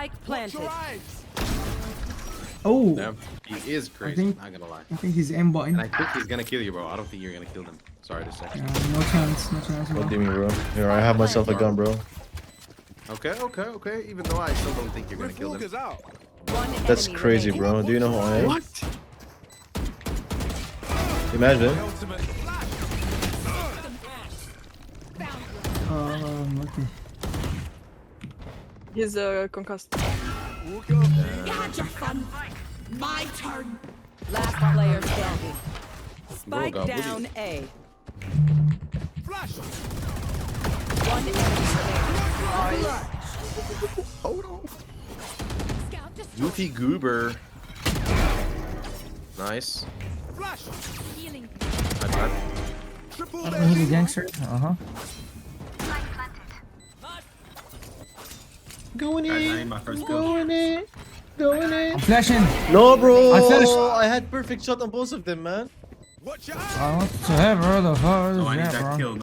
Spike planted. Oh, Damn, he is crazy. think- Not gonna lie. I think he's aimbotting. And I think he's gonna kill you, bro. I don't think you're gonna kill him. Sorry to say. No chance, no chance. What Bro. do you mean, bro? Here, I have myself a gun, bro. Okay. Even though I still don't think you're gonna kill him. One That's enemy crazy, remaining. bro. Do you know who I am? What? Imagine. Okay. He's concussed. You had your fun. My turn. Last player standing. Spike Bro, down A. One enemy remaining. Hold on. Goofy Goober. Nice. My bad. He's a gangster. Going Guys, I in. need my first kill. Going in. Going in. I'm flashing. No, bro. I finished. I had perfect shot on both of them, man. What the hell, bro? The fuck Oh, I is need that, that bro? kill.